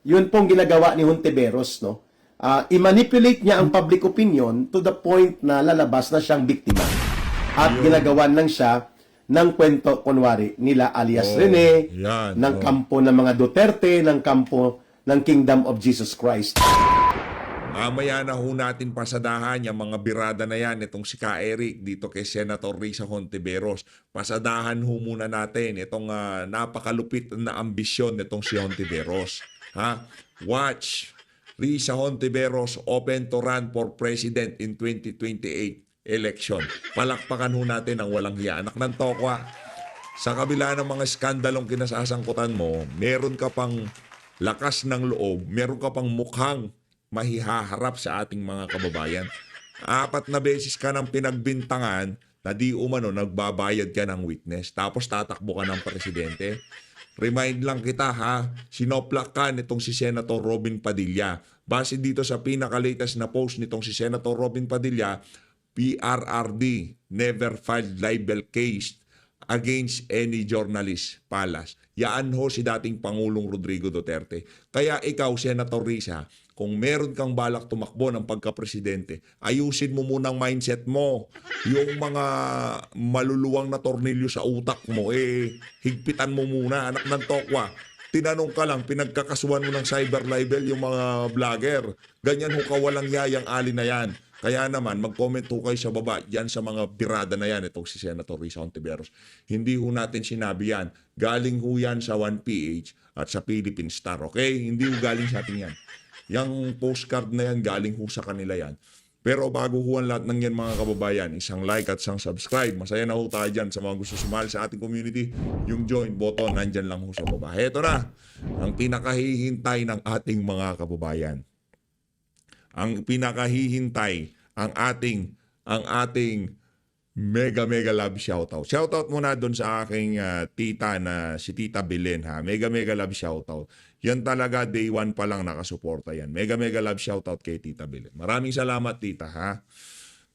Yun pong ginagawa ni Hontiveros, no? I-manipulate niya ang public opinion to the point na lalabas na siyang biktima. At ginagawan lang siya ng kwento, kunwari, nila alias Rene, ng kampo ng mga Duterte, ng kampo ng Kingdom of Jesus Christ. Mamaya na ho natin pasadahan yung mga birada na yan, itong si Ka Eric dito kay Senator Risa Hontiveros. Pasadahan ho muna natin itong napakalupit na ambisyon nitong si Hontiveros. Ha? Watch, Risa Hontiveros open to run for president in 2028 election. Palakpakan ho natin ang walang hiya. Anak ng tokwa, sa kabila ng mga skandalong kinasasangkutan mo, meron ka pang lakas ng loob, meron ka pang mukhang mahihaharap sa ating mga kababayan. 4 na beses ka nang pinagbintangan na di umano nagbabayad ka ng witness. Tapos tatakbo ka ng presidente. Remind lang kita ha, sinoplak ka nitong si Senator Robin Padilla. Base dito sa pinaka-latest na post nitong si Senator Robin Padilla, PRRD never filed libel case against any journalist, Palas. Yaan ho si dating Pangulong Rodrigo Duterte. Kaya ikaw, Senator Risa, kung meron kang balak tumakbo ng pagka-presidente, ayusin mo muna ang mindset mo. Yung mga maluluwang na tornilyo sa utak mo, higpitan mo muna, anak ng tokwa. Tinanong ka lang, pinagkakasuhan mo ng cyber libel yung mga vlogger. Ganyan ho kawalang yayang ali na yan. Kaya naman, mag-comment ho kayo sa baba yan sa mga birada na yan, itong si Senator Risa Hontiveros. Hindi ho natin sinabi yan. Galing ho yan sa 1PH at sa Philippine Star, okay? Hindi ho galing sa atin yan. Yang postcard na yan, galing ho sa kanila yan. Pero bago ho ang lahat ng yan mga kababayan, isang like at isang subscribe. Masaya na ho tayo dyan sa mga gusto sumali sa ating community. Yung join button, nandyan lang ho sa baba. Heto na, ang pinakahihintay ng ating mga kababayan. Ang pinakahihintay, ang ating mega love shoutout. Shoutout muna doon sa aking tita na si Tita Belen ha. Mega love shoutout. Yan talaga day 1 pa lang nakasuporta yan. Mega love shoutout kay Tita Belen. Maraming salamat tita ha.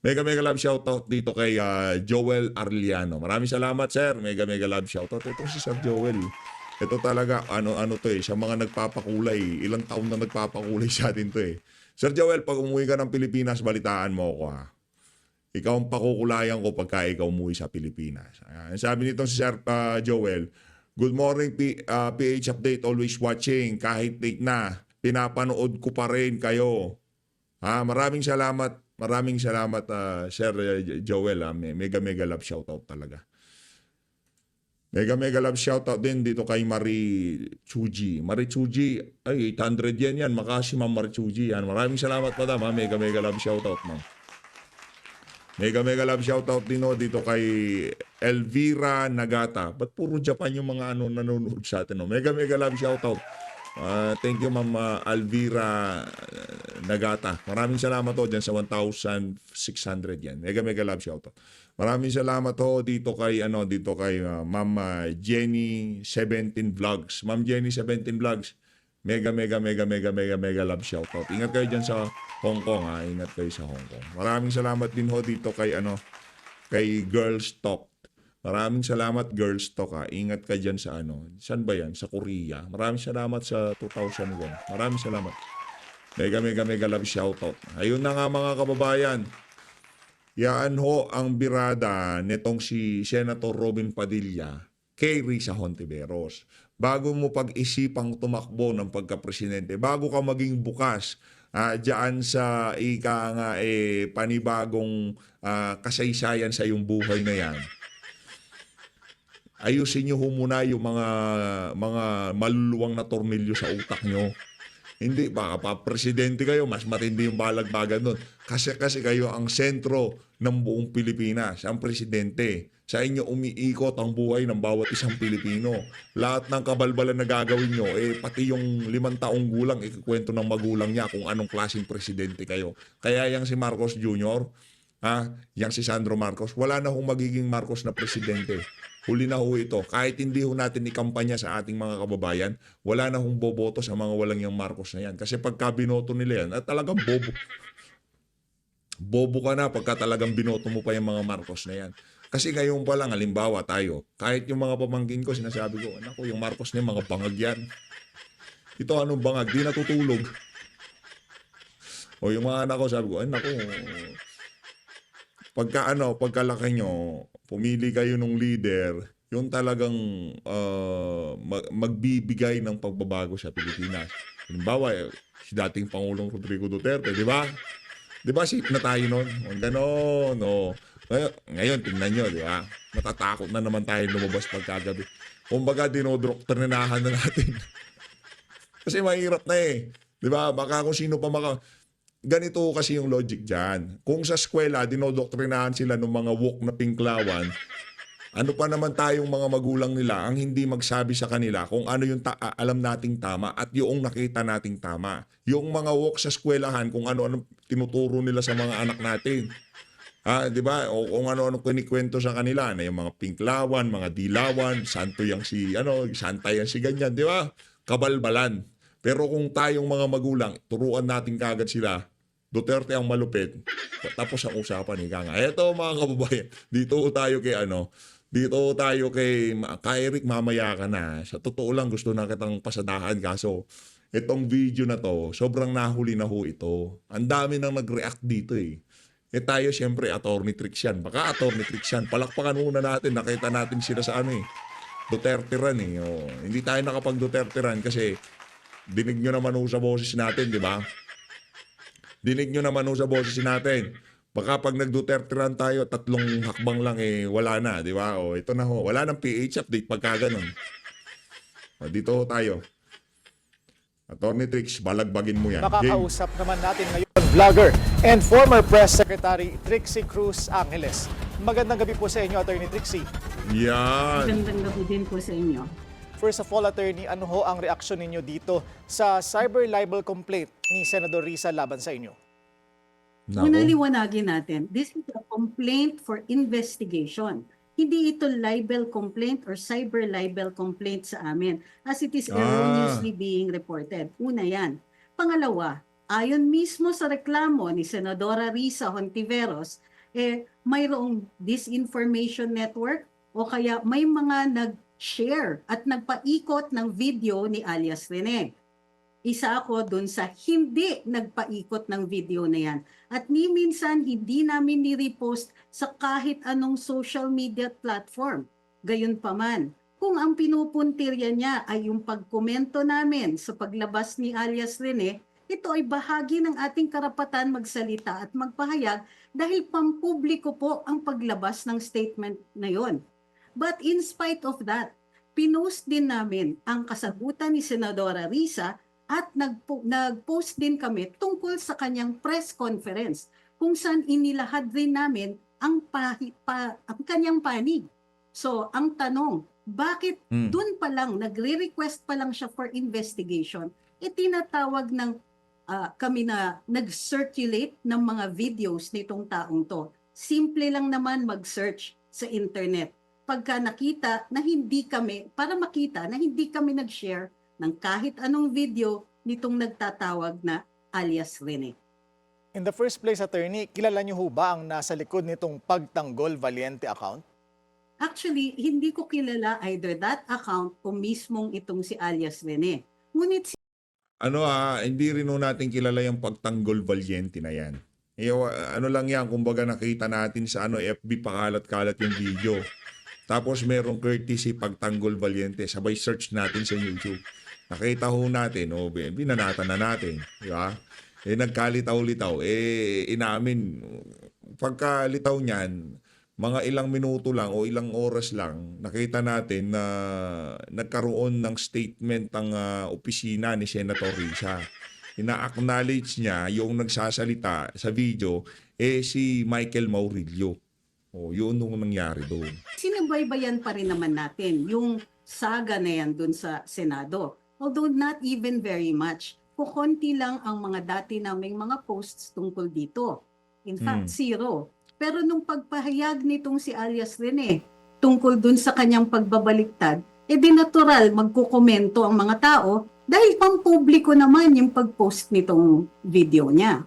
Mega love shoutout dito kay Joel Arliano. Maraming salamat sir. Mega love shoutout. Ito si Sir Joel. Ito talaga ano to sa mga nagpapakulay. Ilang taon na nagpapakulay sa atin to Sir Joel, pag umuwi ka ng Pilipinas, balitaan mo ako ha. Ikaw ang pakukulayan ko pagka ikaw umuwi sa Pilipinas. Sabi nito si Sir Joel, good morning PH Update, always watching. Kahit late na, pinapanood ko pa rin kayo. Maraming salamat Sir Joel. Mega love shoutout talaga. Mega love shoutout din dito kay Marie Chuji. Marie Chuji, ay 800 yan. Makasi Ma'am Marie Chuji yan. Maraming salamat madam ha. Mega love shoutout ma'am. Mega love shoutout din dito kay Elvira Nagata. Ba't puro Japan yung mga nanonood sa atin? Mega love shoutout. Thank you Ma'am Elvira Nagata. Maraming salamat dyan sa 1,600 yan. Mega love shoutout. Maraming salamat dito kay Ma'am Jenny 17 Vlogs. Ma'am Jenny 17 Vlogs. Mega love shoutout. Ingat kayo dyan sa Hong Kong ha. Ingat kayo sa Hong Kong. Maraming salamat din dito kay kay Girls Talk. Maraming salamat Girls Talk ha. Ingat ka dyan sa saan ba yan? Sa Korea. Maraming salamat sa 2001. Maraming salamat. Mega love shoutout. Ayun na nga mga kababayan. Yan ho ang birada nitong si Senator Robin Padilla kay Risa Hontiveros. Bago mo pag-isipang tumakbo ng pagka-presidente, bago ka maging bukas diyan sa panibagong kasaysayan sa iyong buhay na yan, ayusin nyo muna yung mga maluluwang na tornilyo sa utak nyo. Hindi, baka pa presidente kayo, mas matindi yung balagbagan nun. Kasi kayo ang sentro ng buong Pilipinas, ang presidente. Sa inyo umiikot ang buhay ng bawat isang Pilipino. Lahat ng kabalbalan na gagawin nyo, pati yung 5 taong gulang, ikikwento ng magulang niya kung anong klaseng presidente kayo. Kaya yang si Marcos Jr., yang si Sandro Marcos, wala na hong magiging Marcos na presidente. Huli na ho ito. Kahit hindi ho natin ikampanya sa ating mga kababayan, wala na hong boboto sa mga walang yung Marcos na yan. Kasi pagka binoto nila yan, talagang bobo. Bobo ka na pagka talagang binoto mo pa yung mga Marcos na yan. Kasi ngayon pa lang, halimbawa tayo, kahit yung mga pamangkin ko, sinasabi ko, anak ko, yung Marcos na yung mga bangag yan. Ito anong bangag, di natutulog. O yung mga anak ko, sabi ko, ay naku, pagkalaki nyo, pumili kayo ng leader, yung talagang magbibigay ng pagbabago sa Pilipinas. Halimbawa, si dating Pangulong Rodrigo Duterte, di ba? Di ba safe na tayo nun? O, ganon, o. Ngayon, tingnan nyo, di ba? Matatakot na naman tayo lumabas pagkagabi. Kumbaga, dinodoktrinahan na natin. Kasi mahirap na eh. Di ba? Baka kung sino pa ganito kasi yung logic dyan. Kung sa eskwela, dinodoktrinahan sila ng mga woke na pinklawan, ano pa naman tayong mga magulang nila ang hindi magsabi sa kanila kung ano yung alam nating tama at yung nakita nating tama. Yung mga woke sa eskwelahan, kung ano-ano tinuturo nila sa mga anak natin. Di ba? O kung ano-ano kinikwento sa kanila na yung mga pinklawan, mga dilawan, santo yang si, santa yang si ganyan, di ba? Kabalbalan. Pero kung tayong mga magulang, turuan natin kagad sila, Duterte ang malupit, tapos ang usapan ni Kanga. Eto mga kababayan, dito tayo kay Eric, mamaya ka na. Sa totoo lang, gusto na kitang pasadahan, kaso itong video na to, sobrang nahuli na ho ito. Ang dami nang nag-react dito eh. Tayo siyempre, attorney tricks yan. Baka attorney tricks yan. Palakpakan muna natin, nakita natin sila sa Duterte ran eh. Hindi tayo nakapag-Duterte ran kasi dinig nyo naman sa boses natin, di ba? Dinig nyo naman sa boses natin. Baka pag nag-Duterte ran tayo, 3 hakbang lang wala na, di ba? Ito na ho. Wala nang PH update pagka ganun. Dito ho tayo. Attorney Tricks, balagbagin mo yan. Makakausap naman natin ngayon vlogger and former Press Secretary Trixie Cruz Angeles. Magandang gabi po sa inyo, Attorney Trixie. Yan. Magandang gabi din po sa inyo. First of all, Attorney, ano ho ang reaksyon ninyo dito sa cyber libel complaint ni Senador Risa laban sa inyo? Una liwanagin natin, this is a complaint for investigation. Hindi ito libel complaint or cyber libel complaint sa amin as it is erroneously being reported. Una yan. Pangalawa, ayon mismo sa reklamo ni Senadora Risa Hontiveros, mayroong disinformation network o kaya may mga nag-share at nagpaikot ng video ni alias Rene. Isa ako dun sa hindi nagpaikot ng video na yan. At ni minsan hindi namin ni-repost sa kahit anong social media platform. Gayunpaman, kung ang pinupuntirya niya ay yung pagkomento namin sa paglabas ni alias Rene, ito ay bahagi ng ating karapatan magsalita at magpahayag dahil pampubliko po ang paglabas ng statement na yon. But in spite of that, pinost din namin ang kasagutan ni Senadora Risa at nag-post din kami tungkol sa kanyang press conference kung saan inilahad rin namin ang kanyang panig. So, ang tanong, bakit dun pa lang, nagre-request pa lang siya for investigation, tinatawag ng kami na nag-circulate ng mga videos nitong taong to. Simple lang naman mag-search sa internet. Pagka nakita na hindi kami, para makita na hindi kami nag-share ng kahit anong video nitong nagtatawag na alias Rene. In the first place, Attorney, kilala niyo ho ba ang nasa likod nitong Pagtanggol Valiente account? Actually, hindi ko kilala either that account o mismong itong si alias Rene. Ngunit Hindi rin natin kilala yung Pagtanggol Valiente na yan. Lang yan, kumbaga nakita natin sa FB, pakalat-kalat yung video. Tapos merong courtesy Pagtanggol Valiente, sabay search natin sa YouTube. Nakita ho natin, binanatan na natin, di ba? Nagkalitaw-litaw, inamin, pagkalitaw niyan, mga ilang minuto lang o ilang oras lang, nakita natin na nagkaroon ng statement ang opisina ni Senator Risa. Ina-acknowledge niya yung nagsasalita sa video, si Michael Maurilio. Yun nung nangyari doon. sinubaybayan pa rin naman natin yung saga na yan dun sa Senado. Although not even very much. Kukunti lang ang mga dati naming mga posts tungkol dito. In fact, zero. Pero nung pagpahayag nitong si alias Rene tungkol dun sa kanyang pagbabaliktad, di natural magkukomento ang mga tao dahil pampubliko naman yung pag-post nitong video niya.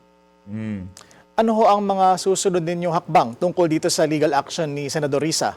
Ano ho ang mga susunod ninyong hakbang tungkol dito sa legal action ni Senador Risa?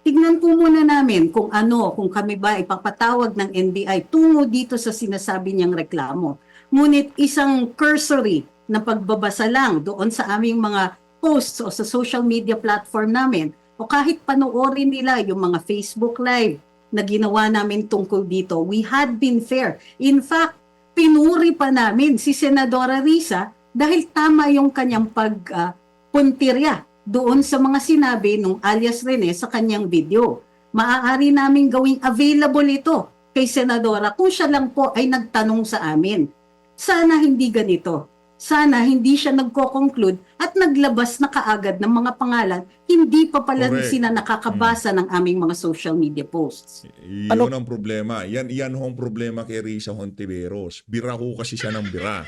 tignan po muna namin kung kami ba ipapatawag ng NBI tungo dito sa sinasabi niyang reklamo. Ngunit isang cursory na pagbabasa lang doon sa aming mga posts o sa social media platform namin, o kahit panoorin nila yung mga Facebook Live na ginawa namin tungkol dito, we had been fair. In fact, pinuri pa namin si Senadora Risa dahil tama yung kanyang pagpuntirya doon sa mga sinabi nung alias Rene sa kanyang video. Maaari namin gawing available ito kay Senadora kung siya lang po ay nagtanong sa amin. Sana hindi ganito. Sana hindi siya nagko-conclude at naglabas na kaagad ng mga pangalan, hindi pa pala Correct. sila nakakabasa ng aming mga social media posts. Yun ang problema. Yan ho ang problema kay Risa Hontiveros. Bira ho kasi siya ng bira.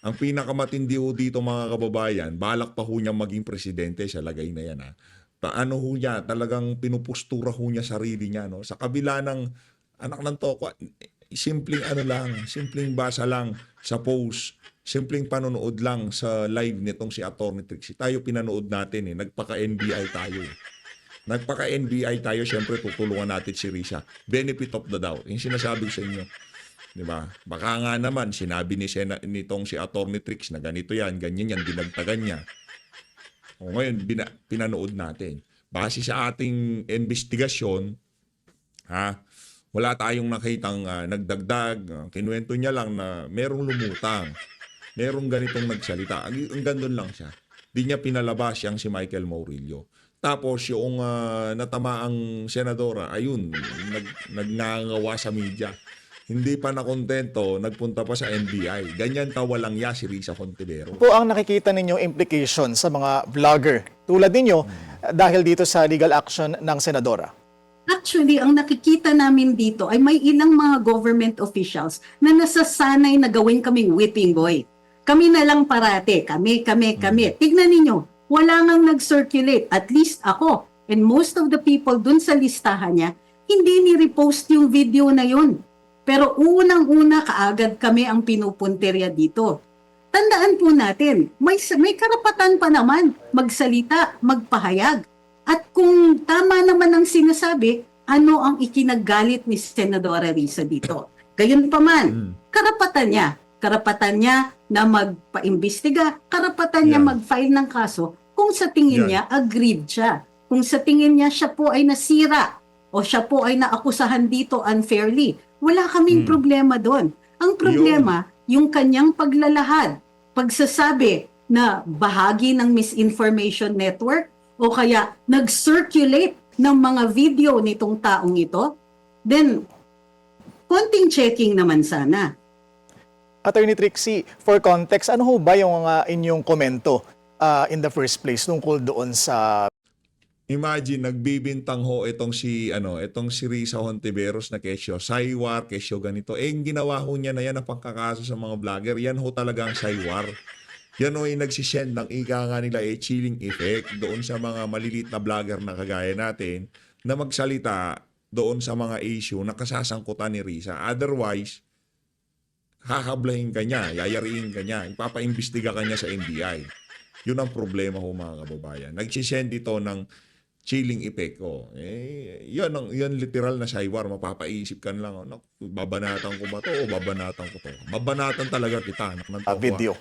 Ang pinakamatindi ho dito mga kababayan, balak pa ho niya maging presidente sa lagay na yan. Paano ho niya, talagang pinupustura ho niya sarili niya. No? Sa kabila ng anak ng toko, simpleng simpleng basa lang sa post, simpleng panonood lang sa live nitong si Atty. Trixie. Tayo pinanood natin nagpaka-NBI tayo. Nagpaka-NBI tayo, syempre tutulungan natin si Risa. Benefit of the doubt. Yung sinasabi ko sa inyo. Di ba? Baka nga naman, sinabi nitong si Atty. Trix na ganito yan, ganyan yan, dinagtagan niya. O ngayon, pinanood natin. Base sa ating investigasyon, wala tayong nakitang nagdagdag. Kinuwento niya lang na merong lumutang. Merong ganitong nagsalita. Ang gandun lang siya. Di niya pinalabas yang si Michael Maurilio. Tapos yung natamaang senadora, ayun, nagngangawa sa media. Hindi pa nakontento, nagpunta pa sa NBI. Ganyan kawalang ya si Risa Hontiveros. Po ang nakikita ninyong implication sa mga vlogger tulad ninyo dahil dito sa legal action ng senadora? Actually, ang nakikita namin dito ay may ilang mga government officials na nasasanay na gawin kaming whipping boy. Kami na lang parate, kami. Tignan ninyo, wala ngang nag-circulate, at least ako, and most of the people dun sa listahan niya, hindi ni-repost yung video na yun. Pero unang-una kaagad kami ang pinupunterya dito. Tandaan po natin, may karapatan pa naman magsalita, magpahayag. At kung tama naman ang sinasabi, ano ang ikinagalit ni Senadora Risa dito? Gayunpaman, karapatan niya na magpaimbestiga, karapatan niya mag-file ng kaso kung sa tingin niya aggrieved siya. Kung sa tingin niya siya po ay nasira o siya po ay naakusahan dito unfairly. Wala kaming problema doon. Ang problema, yung kanyang paglalahad, pagsasabi na bahagi ng misinformation network o kaya nag-circulate ng mga video nitong taong ito, then konting checking naman sana. Attorney Trixie, for context, ano ho ba yung inyong komento in the first place tungkol doon sa... Imagine, nagbibintang ho itong si Risa Hontiveros na kesyo, saywar, kesyo ganito. Yung ginawa ho niya na yan ang pagkakaso sa mga vlogger, yan ho talagang saywar. Yan ho yung nagsisend ng ika nga nila chilling effect doon sa mga maliliit na vlogger na kagaya natin na magsalita doon sa mga issue na kasasangkutan ni Risa. Otherwise, hahablahin ka niya, yayariin ka niya, ipapaimbestiga ka niya sa NBI. Yun ang problema ho mga kababayan. Nagsisend ito ng chilling effect ko. Yan literal na saywar. Mapapaisip ka lang, babanatan ko ba to o babanatan ko to? Babanatan talaga kita. video.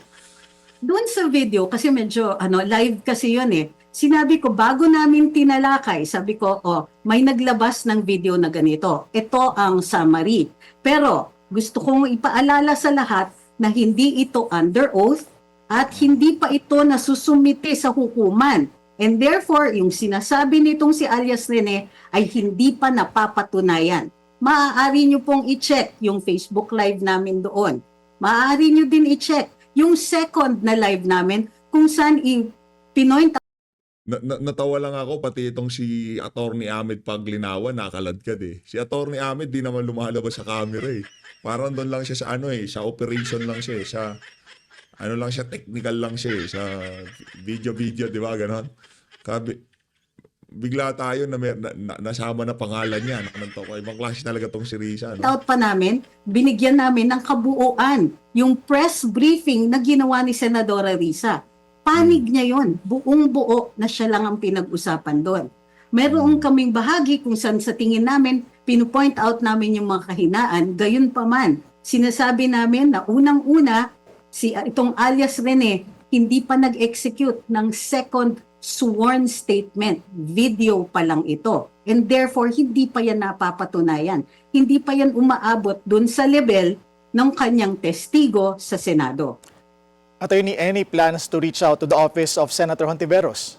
Doon sa video, kasi medyo live kasi yun Sinabi ko, bago namin tinalakay, sabi ko, may naglabas ng video na ganito. Ito ang summary. Pero gusto kong ipaalala sa lahat na hindi ito under oath at hindi pa ito nasusumite sa hukuman. And therefore, yung sinasabi nitong si alias Rene ay hindi pa napapatunayan. Maaari nyo pong i-check yung Facebook Live namin doon. Maaari nyo din i-check yung second na live namin kung saan pinoint. Natawa lang ako, pati itong si Atty. Ahmed Paglinawan, nakaladkad Si Atty. Ahmed di naman lumalabas sa camera Parang doon lang siya sa sa operation lang siya sa lang siya, technical lang siya sa video, di ba, ganon? Bigla tayo na nasama na pangalan niya. Ibang klase talaga tong si Risa. Out pa namin, binigyan namin ng kabuuan yung press briefing na ginawa ni Senadora Risa. Panig niya yon, buong buo na siya lang ang pinag-usapan doon. Meron kaming bahagi kung saan sa tingin namin, pinupoint out namin yung mga kahinaan, gayon pa man. Sinasabi namin na unang-una, itong alias Rene, hindi pa nag-execute ng second sworn statement. Video pa lang ito. And therefore, hindi pa yan napapatunayan. Hindi pa yan umaabot dun sa level ng kanyang testigo sa Senado. Attorney, any plans to reach out to the office of Senator Hontiveros?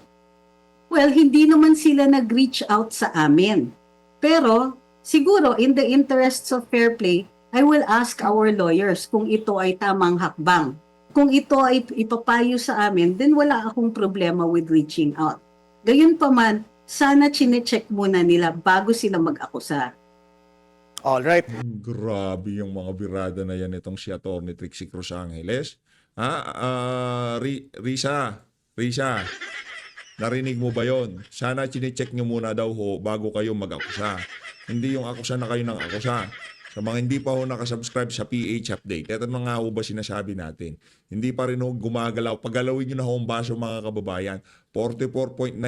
Well, hindi naman sila nag-reach out sa amin. Pero, siguro, in the interests of fair play, I will ask our lawyers kung ito ay tamang hakbang. Kung ito ay ipapayo sa amin, then wala akong problema with reaching out. Gayunpaman, sana chinecheck muna nila bago sila mag-akusa. Alright. Grabe yung mga birada na yan itong si Atty. Trixie Cruz Angeles. Risa, narinig mo ba yon? Sana chinecheck nyo muna daw ho bago kayo mag-akusa. Hindi yung akusa na kayo ng akusa. Sa mga hindi pa ho nakasubscribe sa PH Update, ito na nga ho ba sinasabi natin? Hindi pa rin ho gumagalaw. Pagalawin nyo na ho ang baso mga kababayan. 44.9%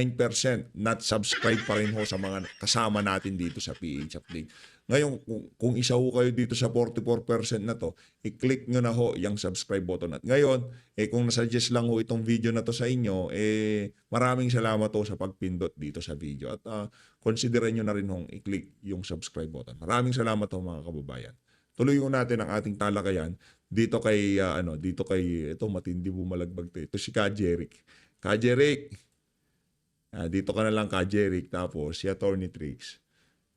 not subscribe pa rin ho sa mga kasama natin dito sa PH Update. Ngayon, kung isa ho kayo dito sa 44% na to, i-click nyo na ho yung subscribe button. At ngayon, kung nasuggest lang ho itong video na to sa inyo, maraming salamat ho sa pagpindot dito sa video. At considerin nyo na rin hong i-click yung subscribe button. Maraming salamat ho mga kababayan. Tuloy ho natin ang ating talakayan dito kay, ito matindi bumalagbag to. Ito si Ka Jeric. Ka Jeric, dito ka na lang Ka Jeric. Tapos si Atty. Trix.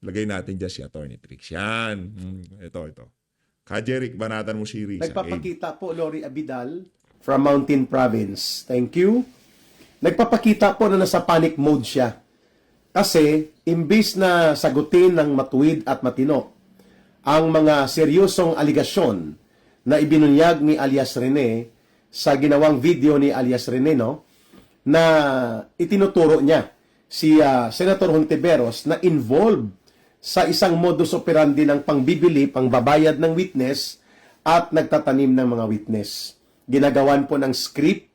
Lagay natin dyan si Atty. Trix. Yan. Ito. Ka Jeric, banatan mo si Risa. Nagpapakita po Lori Abidal from Mountain Province. Thank you. Nagpapakita po na nasa panic mode siya. Kasi, imbis na sagutin ng matuwid at matino ang mga seryosong aligasyon na ibinunyag ni alias Rene sa ginawang video ni alias Rene, no, na itinuturo niya si Senator Hontiveros na involved sa isang modus operandi ng pangbibili, pangbabayad ng witness at nagtatanim ng mga witness. Ginagawan po ng script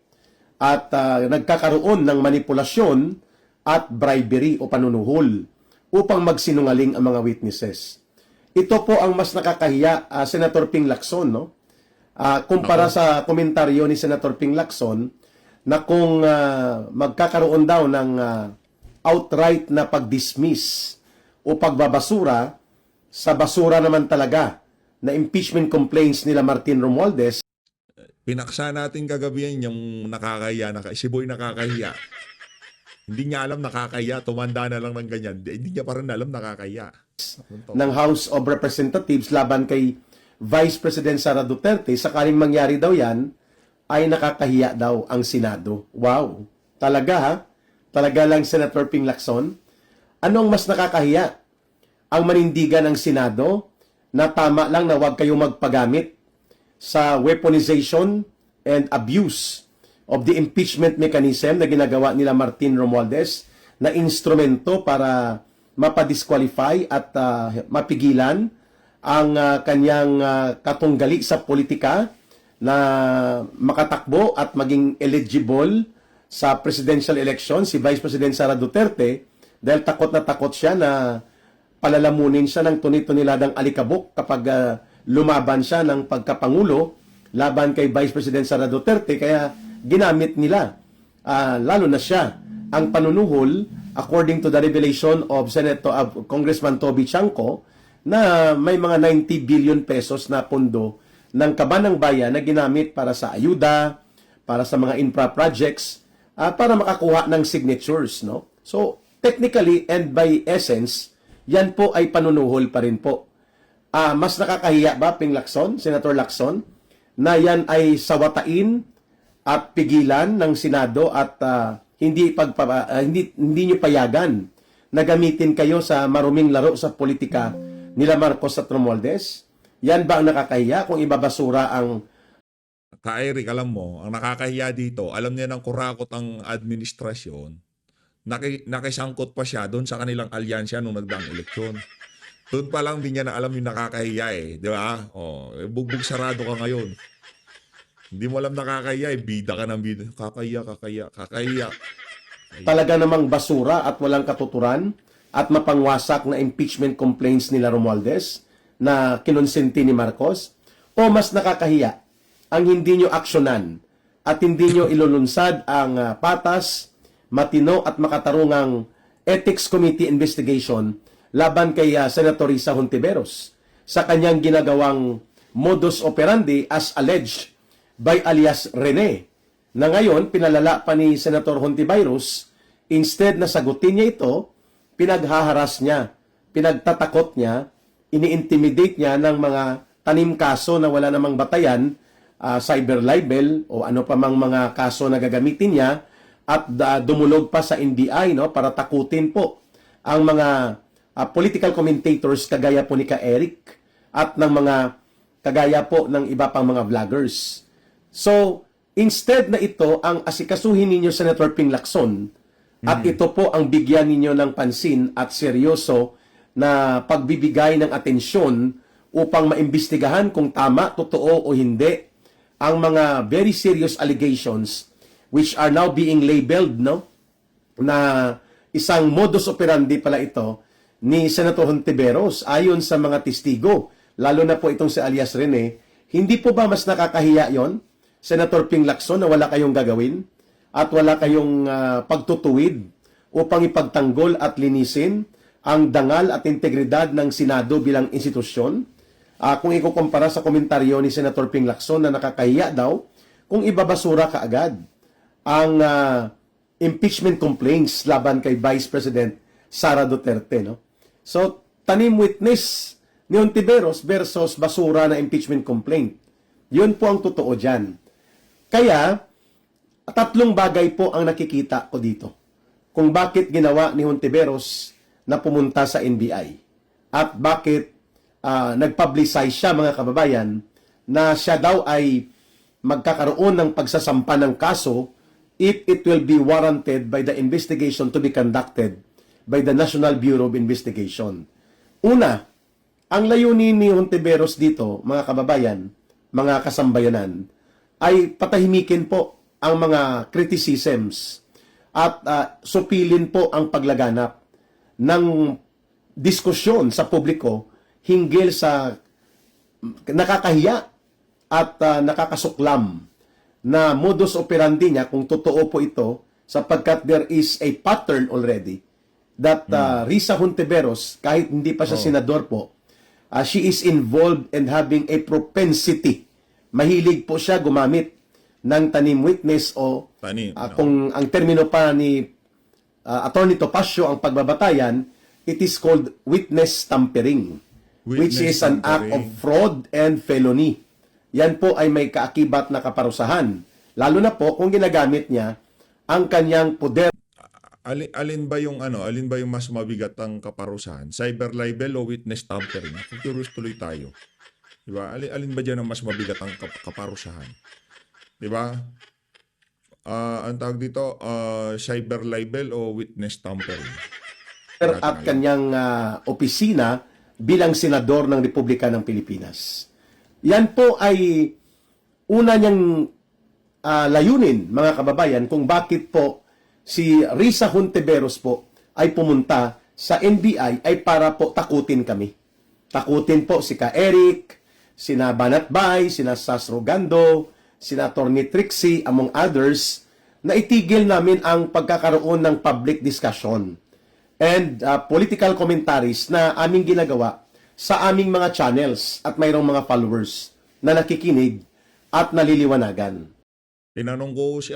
at nagkakaroon ng manipulasyon at bribery o panunuhol upang magsinungaling ang mga witnesses. Ito po ang mas nakakahiya, Senator Ping Lacson, no? Kumpara sa komentaryo ni Senator Ping Lacson na kung magkakaroon daw ng outright na pag-dismiss o pagbabasura sa basura naman talaga na impeachment complaints nila Martin Romualdez. Pinaksa natin kagabi yung nakakahiya, si Boy nakakahiya. Hindi niya alam nakakahiya, tumanda na lang ng ganyan. Hindi niya pa rin alam nakakahiya. Ng House of Representatives laban kay Vice President Sara Duterte, sakaling mangyari daw yan, ay nakakahiya daw ang Senado. Wow! Talaga ha? Talaga lang Senator Ping Lacson? Anong mas nakakahiya? Ang manindigan ng Senado na tama lang na huwag kayong magpagamit sa weaponization and abuse of the impeachment mechanism na ginagawa nila Martin Romualdez na instrumento para mapadisqualify at mapigilan ang kanyang katunggali sa politika na makatakbo at maging eligible sa presidential election si Vice President Sara Duterte dahil takot na takot siya na palalamunin siya ng tunit-tuniladang alikabok kapag lumaban siya ng pagkapangulo laban kay Vice President Sara Duterte. Kaya ginamit nila, lalo na siya, ang panunuhol according to the revelation of Congressman Toby Chanco na may mga 90 billion pesos na pondo ng kabanang bayan na ginamit para sa ayuda, para sa mga infra projects, para makakuha ng signatures, no? So, technically and by essence, yan po ay panunuhol pa rin po. Mas nakakahiya ba, Ping Lacson, Senator Lacson, na yan ay sawatain at pigilan ng Senado at hindi nyo payagan na gamitin kayo sa maruming laro sa politika nila Marcos at Romualdez? Yan ba ang nakakahiya kung ibabasura ang... Ka-Eric, alam mo, ang nakakahiya dito, alam niya ng kurakot ang administrasyon, nakisangkot pa siya doon sa kanilang alyansya nung nagdaang eleksyon. Doon pa lang din niya na alam yung nakakahiya di ba? Bugbog sarado ka ngayon. Hindi mo alam nakakahiya bida ka ng bida. Kakahiya. talaga namang basura at walang katuturan at mapangwasak na impeachment complaints nila Romualdez na kinonsenti ni Marcos? O mas nakakahiya ang hindi nyo aksyonan at hindi nyo ilulunsad ang patas, matino at makatarungang Ethics Committee investigation laban kay Senator Risa Hontiveros sa kanyang ginagawang modus operandi as alleged by alias Rene, na ngayon pinalala pa ni Senator Hontiveros. Instead na sagutin niya ito, pinaghaharas niya, pinagtatakot niya, ini-intimidate niya ng mga tanim kaso na wala namang batayan, cyber libel o ano pa mang mga kaso na gagamitin niya, at dumulog pa sa NBI, no, para takutin po ang mga political commentators kagaya po ni Ka Eric at ng mga kagaya po ng iba pang mga vloggers. So, instead na ito ang asikasuhin ninyo, Senator Ping Lacson, at ito po ang bigyan ninyo ng pansin at seryoso na pagbibigay ng atensyon upang maimbestigahan kung tama, totoo o hindi ang mga very serious allegations which are now being labeled, no, na isang modus operandi pala ito ni Senator Hontiveros ayon sa mga testigo, lalo na po itong si alias Rene. Hindi po ba mas nakakahiya yon, Senator Ping Lacson, na wala kayong gagawin at wala kayong pagtutuwid upang ipagtanggol at linisin ang dangal at integridad ng Senado bilang institusyon? Kung ikukumpara sa komentaryo ni Senator Ping Lacson na nakakahiya daw kung ibabasura kaagad ang impeachment complaints laban kay Vice President Sara Duterte, no? So, tanim witness ni Hontiveros versus basura na impeachment complaint. Yun po ang totoo dyan. Kaya, tatlong bagay po ang nakikita ko dito kung bakit ginawa ni Hontiveros na pumunta sa NBI at bakit nag-publicize siya, mga kababayan, na siya daw ay magkakaroon ng pagsasampa ng kaso if it will be warranted by the investigation to be conducted by the National Bureau of Investigation. Una, ang layunin ni Hontiveros dito, mga kababayan, mga kasambayanan, ay patahimikin po ang mga criticisms at supilin po ang paglaganap ng diskusyon sa publiko hinggil sa nakakahiya at nakakasuklam na modus operandi niya, kung totoo po ito, sapagkat there is a pattern already that Risa Hontiveros, kahit hindi pa siya senador po, she is involved in having a propensity. Mahilig po siya gumamit ng tanim witness o kung ang termino pa ni Attorney Topacio ang pagbabatayan, it is called witness tampering, which is an act of fraud and felony. Yan po ay may kaakibat na kaparusahan. Lalo na po kung ginagamit niya ang kanyang poder. Alin ba yung mas mabigat ang kaparusahan? Cyber libel o witness tampering? Curious tuloy tayo. 'Di ba? Alin ba diyan ang mas mabigat ang kaparusahan? 'Di ba? Ang tawag dito, cyber libel o witness tampering? At kanyang opisina bilang senador ng Republika ng Pilipinas. Yan po ay una niyang layunin, mga kababayan, kung bakit po si Risa Hontiveros po ay pumunta sa NBI ay para po takutin kami. Takutin po si Ka Eric, sina Banat Bay, sina Sas Rogando, sina Atty. Trixie, among others, na itigil namin ang pagkakaroon ng public discussion and political commentaries na aming ginagawa sa aming mga channels at mayroong mga followers na nakikinig at naliliwanagan. Tinanong ko si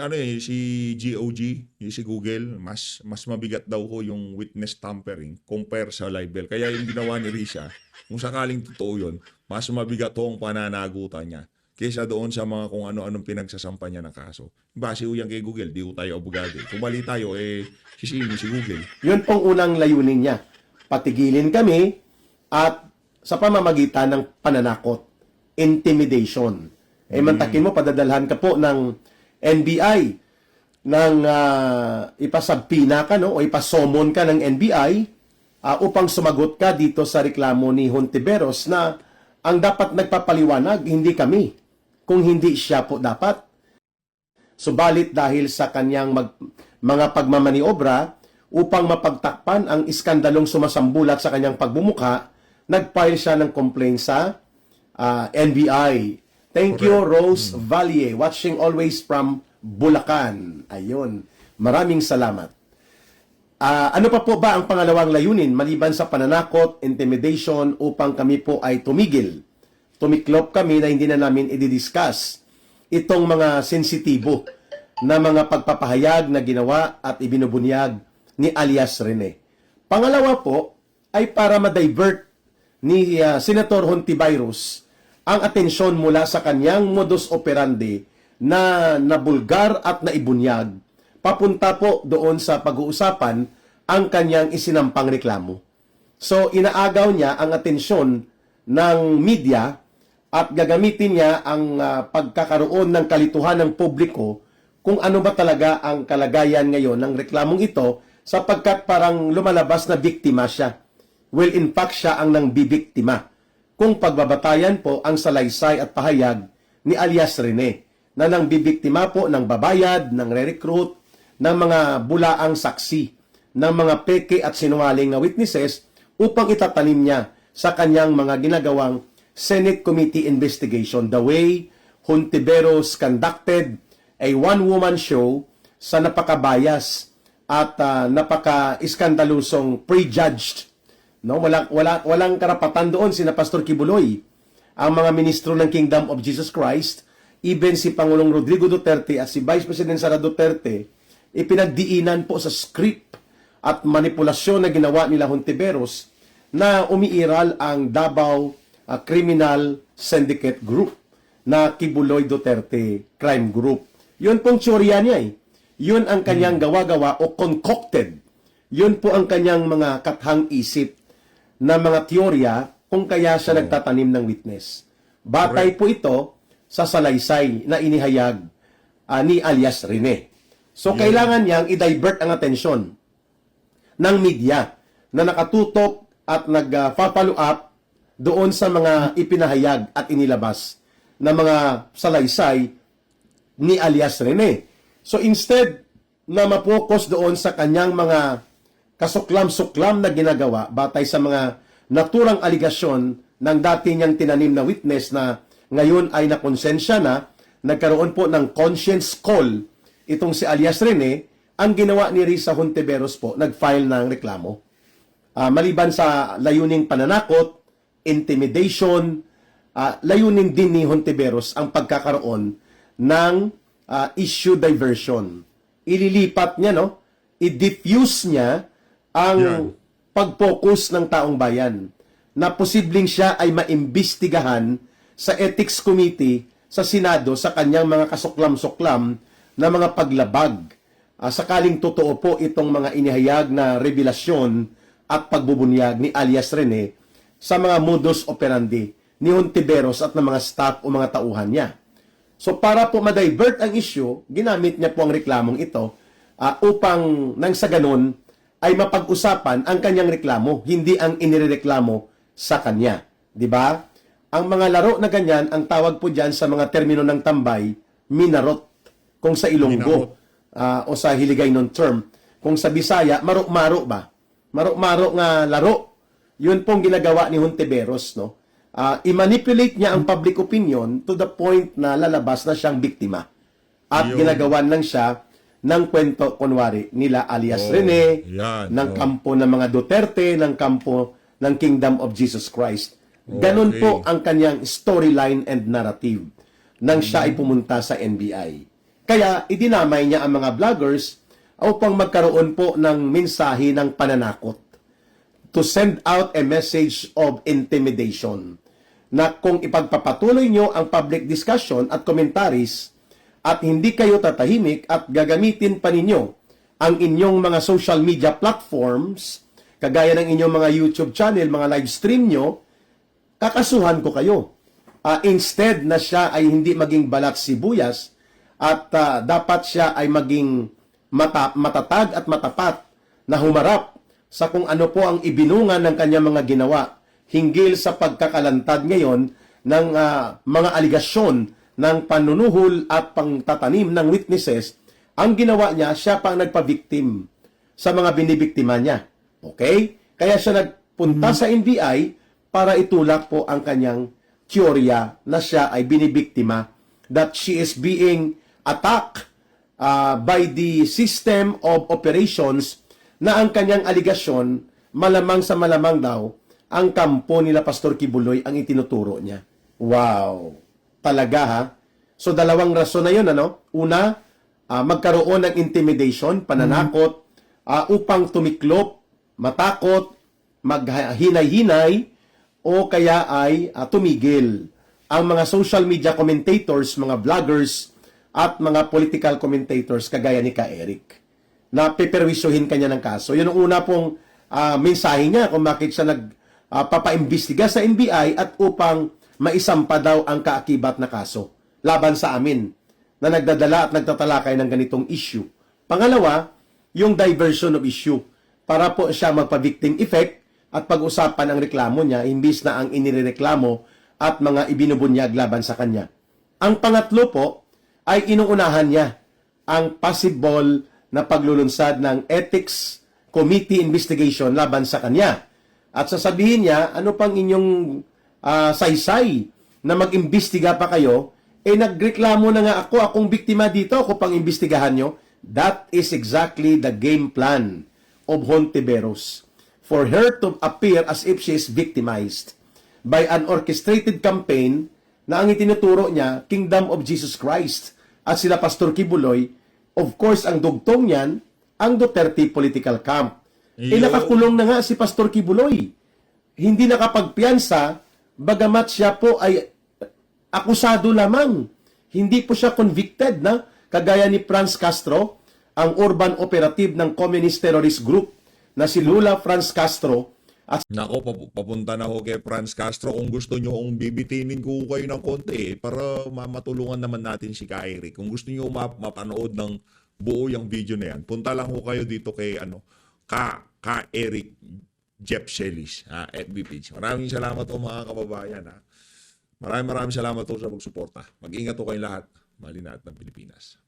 GOG, si Google, mas mabigat daw ko yung witness tampering compare sa libel. Kaya yung ginawa ni Risa, kung sakaling totoo yun, mas mabigat ho ang pananagutan niya kaysa doon sa mga kung ano-anong pinagsasampa niya ng kaso. Base ho yan kay Google, di ho tayo abogado. Kung mali tayo, sisingin si Google. Yun pong unang layunin niya. Patigilin kami at sa pamamagitan ng pananakot, intimidation. Mantakin mo, padadalhan ka po ng NBI ng ipasabpina ka, no, o ipasomon ka ng NBI upang sumagot ka dito sa reklamo ni Hontiveros na ang dapat nagpapaliwanag, hindi kami, kung hindi siya po dapat. Subalit dahil sa kanyang mga pagmamaniobra upang mapagtakpan ang iskandalong sumasambulat sa kanyang pagbumuka, nag-file siya ng complaint sa NBI. Thank you, Rose Valle, watching always from Bulacan. Ayun. Maraming salamat. Ano pa po ba ang pangalawang layunin maliban sa pananakot, intimidation upang kami po ay tumigil? Tumiklop kami na hindi na namin i-discuss itong mga sensitibo na mga pagpapahayag na ginawa at ibinubunyag ni alias Rene. Pangalawa po ay para ma-divert ni Senator Hontiveros ang atensyon mula sa kanyang modus operandi na nabulgar at naibunyag papunta po doon sa pag-uusapan ang kanyang isinampang reklamo. So inaagaw niya ang atensyon ng media at gagamitin niya ang pagkakaroon ng kalituhan ng publiko kung ano ba talaga ang kalagayan ngayon ng reklamong ito sapagkat parang lumalabas na biktima siya. Well, in fact, siya ang nang bibiktima kung pagbabatayan po ang salaysay at pahayag ni alias Rene na nang bibiktima po ng babayad, ng re-recruit, ng mga bulaang saksi, ng mga peke at sinungaling na witnesses upang itatanim niya sa kanyang mga ginagawang Senate Committee investigation. The way Hontiveros conducted a one-woman show sa napakabayas at napaka-iskandalusong prejudged. No, walang karapatan doon sina Pastor Kibuloy, ang mga ministro ng Kingdom of Jesus Christ, even si Pangulong Rodrigo Duterte at si Vice President Sara Duterte, ipinagdiinan po sa script at manipulasyon na ginawa nila Hontiveros na umiiral ang Davao Criminal Syndicate Group na Kibuloy Duterte Crime Group. Yun pong tsorya niya eh. Yun ang kanyang gawa-gawa o concocted. Yun po ang kanyang mga kathang isip na mga teorya kung kaya siya nagtatanim ng witness. Batay po ito sa salaysay na inihayag ni alias Rene. So, kailangan niyang i-divert ang atensyon ng media na nakatutok at nag-follow up doon sa mga ipinahayag at inilabas na mga salaysay ni alias Rene. So, instead na mapokus doon sa kanyang mga kasuklam-suklam na ginagawa batay sa mga naturang aligasyon ng dati niyang tinanim na witness na ngayon ay nakonsensya na, nagkaroon po ng conscience call itong si alias Rene, ang ginawa ni Risa Hontiveros po, nag-file ng reklamo. Maliban sa layuning pananakot, intimidation, layunin din ni Hontiveros ang pagkakaroon ng issue diversion. Ililipat niya, no? I-diffuse niya ang pag-focus ng taong bayan na posibleng siya ay maimbestigahan sa Ethics Committee sa Senado sa kanyang mga kasuklam-suklam na mga paglabag. Sakaling totoo po itong mga inihayag na revelasyon at pagbubunyag ni alias Rene sa mga modus operandi ni Hontiveros at ng mga staff o mga tauhan niya. So para po ma-divert ang issue, ginamit niya po ang reklamong ito upang nang sa ganun ay mapag-usapan ang kanyang reklamo, hindi ang inireklamo sa kanya. Di ba? Ang mga laro na ganyan, ang tawag po dyan sa mga termino ng tambay, minarot. Kung sa Ilonggo o sa Hiligaynon term. Kung sa Bisaya, maro-maro ba? Maro-maro nga laro. Yun pong ginagawa ni Hontiveros, no? I-manipulate niya ang public opinion to the point na lalabas na siyang biktima. At ginagawan lang siya ng kwento, kunwari, nila alias Rene, ng kampo ng mga Duterte, ng kampo ng Kingdom of Jesus Christ. Ganun po ang kanyang storyline and narrative nang siya ay pumunta sa NBI. Kaya, idinamay niya ang mga vloggers upang magkaroon po ng mensahe ng pananakot to send out a message of intimidation na kung ipagpapatuloy nyo ang public discussion at commentaries at hindi kayo tatahimik at gagamitin pa ninyo ang inyong mga social media platforms, kagaya ng inyong mga YouTube channel, mga live stream nyo, kakasuhan ko kayo. Instead na siya ay hindi maging balat sibuyas at dapat siya ay maging matatag at matapat na humarap sa kung ano po ang ibinungan ng kanyang mga ginawa hinggil sa pagkakalantad ngayon ng mga aligasyon ng panunuhol at pangtatanim ng witnesses Ang ginawa niya, siya pa ang nagpa-victim sa mga binibiktima niya. Okay? Kaya siya nagpunta sa NBI para itulak po ang kanyang teorya na siya ay binibiktima, that she is being attacked by the system of operations, na ang kanyang aligasyon, malamang sa malamang daw, ang kampo nila Pastor Kibuloy ang itinuturo niya. Wow! Talaga ha? So dalawang rason na yun, ano? Una, magkaroon ng intimidation, pananakot, upang tumiklop, matakot, maghinay-hinay, o kaya ay tumigil ang mga social media commentators, mga vloggers, at mga political commentators kagaya ni Ka Eric, na peperwisyuhin kanya ng kaso. Yun ang una pong mensahe niya kung bakit siya nagpapaimbestiga sa NBI at upang maisampa daw ang kaakibat na kaso laban sa amin na nagdadala at nagtatalakay ng ganitong issue. Pangalawa, yung diversion of issue para po siya magpa-victim effect at pag-usapan ang reklamo niya imbis na ang inireklamo at mga ibinubunyag laban sa kanya. Ang pangatlo po ay inuunahan niya ang possible na paglulunsad ng ethics committee investigation laban sa kanya. At sasabihin niya, ano pang inyong saysay na mag-imbestiga pa kayo, nagreklamo na nga akong biktima dito, ako pang imbestigahan nyo. That is exactly the game plan of Hontiveros, for her to appear as if she is victimized by an orchestrated campaign na ang itinuturo niya, Kingdom of Jesus Christ, at sila Pastor Kibuloy. Of course, ang dugtong niyan, ang Duterte political camp. Nakakulong na nga si Pastor Kibuloy. Hindi nakapagpiyansa, bagamat siya po ay akusado lamang. Hindi po siya convicted na, kagaya ni Franz Castro, ang urban operative ng communist terrorist group na si Lula Franz Castro. Nako, papunta na ho kay Franz Castro. Kung gusto nyo, kung bibitinin ko kayo ng konti, para matulungan naman natin si Ka Eric. Kung gusto nyo mapanood ng buo yung video na yan, punta lang ho kayo dito kay Ka Eric Jeff Celis, FB page. Maraming salamat po mga kababayan. Maraming salamat po sa pagsuporta. Mag-ingat po kayong lahat. Malinat ng Pilipinas.